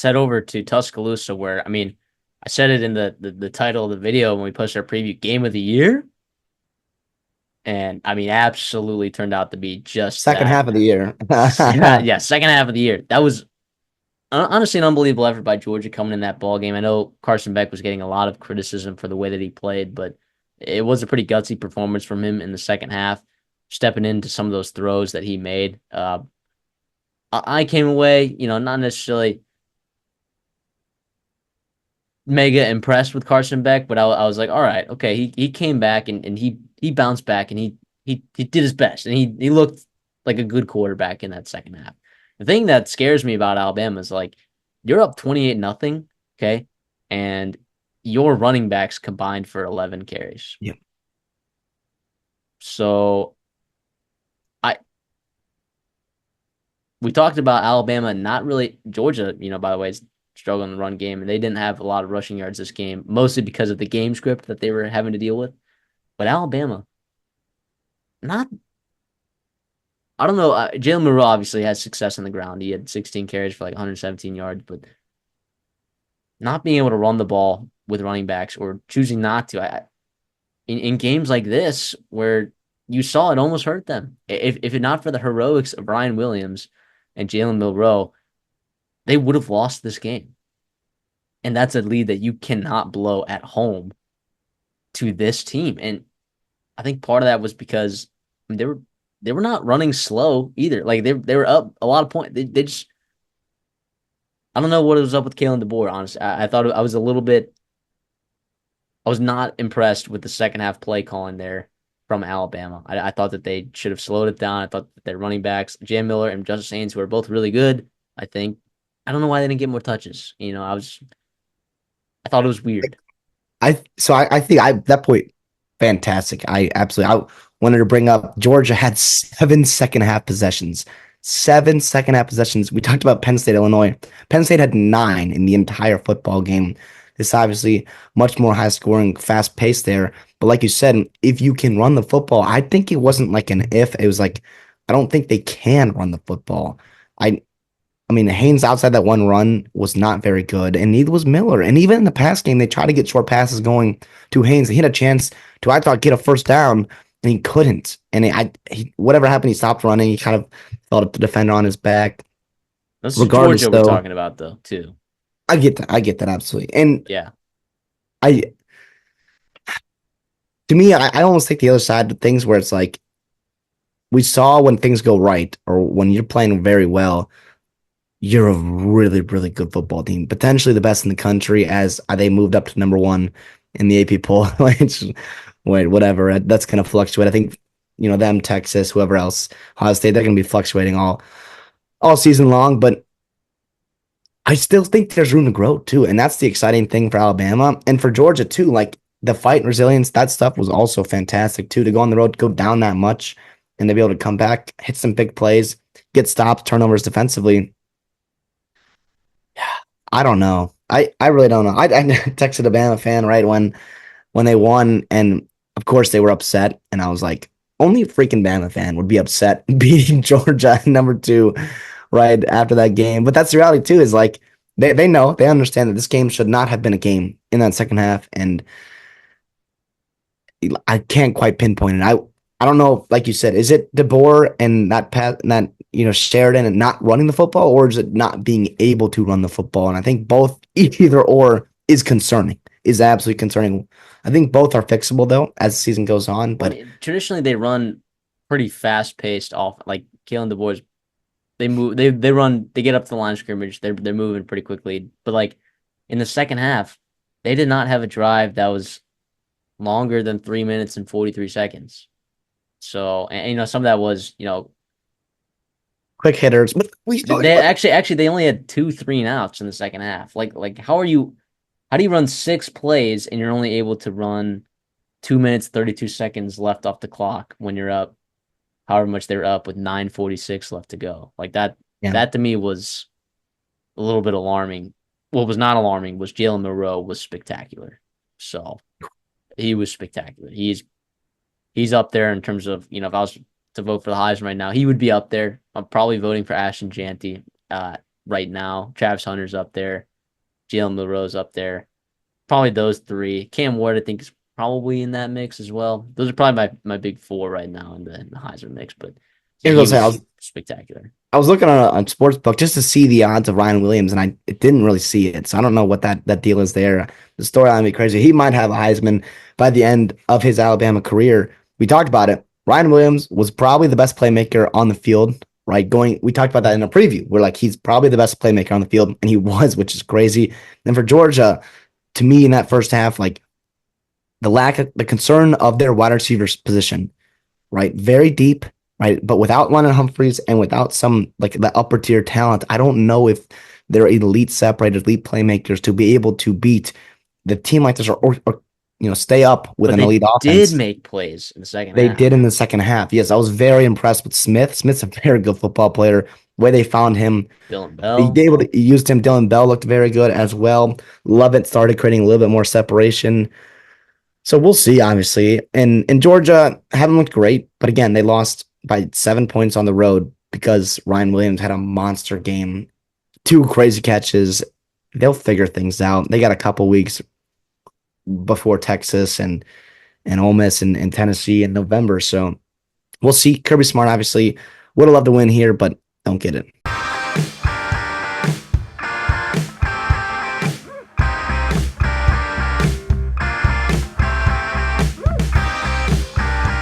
head over to Tuscaloosa, where, I mean, I said it in the title of the video when we posted our preview, game of the year. And I mean, absolutely turned out to be just Second that. half of the year. Yeah, second half of the year. That was honestly an unbelievable effort by Georgia coming in that ball game. I know Carson Beck was getting a lot of criticism for the way that he played, but it was a pretty gutsy performance from him in the second half, stepping into some of those throws that he made. I came away, not necessarily mega impressed with Carson Beck, but I was like, all right, okay, he came back and he bounced back and he did his best and he looked like a good quarterback in that second half. The thing that scares me about Alabama is like you're up 28-0, okay, and your running backs combined for 11 carries. Yep. So I we talked about Alabama, not really Georgia, by the way, is struggling in the run game, and they didn't have a lot of rushing yards this game, mostly because of the game script that they were having to deal with. But Alabama, not, I don't know. Jalen Monroe obviously has success on the ground. He had 16 carries for like 117 yards, but not being able to run the ball with running backs or choosing not to. In games like this, where you saw it almost hurt them. If it not for the heroics of Brian Williams and Jalen Monroe, they would have lost this game. And that's a lead that you cannot blow at home to this team. And I think part of that was because they were not running slow either. Like they were up a lot of points. They just, I don't know what was up with Kalen DeBoer. Honestly, I thought I was a little bit. I was not impressed with the second half play calling there from Alabama. I thought that they should have slowed it down. I thought that their running backs, Jam Miller and Justice Haynes, who are both really good. I think I don't know why they didn't get more touches. I thought it was weird. I think that point fantastic. I wanted to bring up Georgia had 7 second half possessions. 7 second half possessions. We talked about Penn State, Illinois. Penn State had 9 in the entire football game. This obviously much more high scoring, fast pace there. But like you said, if you can run the football, I think it wasn't like an if. It was like I don't think they can run the football. I I mean, Haynes outside that one run was not very good, and neither was Miller. And even in the pass game, they tried to get short passes going to Haynes. He had a chance to, I thought, get a first down, and he couldn't. And whatever happened, he stopped running. He kind of felt the defender on his back. This is Regardless, Georgia we're though, talking about though too. I get that. I get that absolutely. And Yeah, I, to me, I almost take the other side of things where it's like we saw when things go right or when you're playing very well, you're a really, really good football team, potentially the best in the country as they moved up to number one in the AP poll. Which, wait, whatever. That's going to fluctuate. I think, them, Texas, whoever else, Ohio State, they're going to be fluctuating all season long. But I still think there's room to grow too. And that's the exciting thing for Alabama and for Georgia too. Like the fight and resilience, that stuff was also fantastic too. To go on the road, go down that much, and to be able to come back, hit some big plays, get stops, turnovers defensively. I don't know. I really don't know. I texted a Bama fan right when they won, and of course they were upset. And I was like, only a freaking Bama fan would be upset beating Georgia number two right after that game. But that's the reality too. Is like they know they understand that this game should not have been a game in that second half, and I can't quite pinpoint it. I don't know. Like you said, is it DeBoer and that pass that Sheridan and not running the football, or is it not being able to run the football? And I think both, either or, is concerning. Is absolutely concerning. I think both are fixable though as the season goes on. I But mean, traditionally they run pretty fast paced off. Like Kalen DeBoer, they move, they run, they get up to the line of scrimmage. They're moving pretty quickly. But like in the second half, they did not have a drive that was longer than 3 minutes and 43 seconds. So, and some of that was, quick hitters, but we still they actually they only had 2 3 and outs in the second half. Like how do you run 6 plays and you're only able to run 2 minutes 32 seconds left off the clock when you're up however much they were up with 9:46 left to go? Like yeah. that to me was a little bit alarming. What was not alarming was Jalen Monroe was spectacular. So he was spectacular. He's up there in terms of, if I was to vote for the Heisman right now, he would be up there. I'm probably voting for Ashton Janty. right now. Travis Hunter's up there. Jalen Milroe's up there. Probably those three. Cam Ward, I think, is probably in that mix as well. Those are probably my big four right now in the Heisman mix. But yeah, Here's he what I'll say. was spectacular. I was looking on Sportsbook just to see the odds of Ryan Williams, and I it didn't really see it. So I don't know what that deal is there. The storyline be crazy. He might have a Heisman by the end of his Alabama career. We talked about it. Ryan Williams was probably the best playmaker on the field, right? We talked about that in a preview. We're like, he's probably the best playmaker on the field, and he was, which is crazy. And for Georgia, to me, in that first half, like the concern of their wide receivers position, right? Very deep, right? But without London Humphreys and without some like the upper tier talent, I don't know if they're elite separators, elite playmakers to be able to beat the team like this or stay up with But an they elite did offense. make plays in the second They half. did in the second half. Yes, I was very impressed with Smith. Smith's a very good football player. The way they found him, Dylan they Bell, able to used him. Dylan Bell looked very good as well. Lovett started creating a little bit more separation. So we'll see, obviously. And Georgia haven't looked great, but again, they lost by 7 points on the road because Ryan Williams had a monster game, two crazy catches. They'll figure things out. They got a couple weeks before Texas and Ole Miss and Tennessee in November. So we'll see. Kirby Smart obviously would have loved to win here, but don't get it.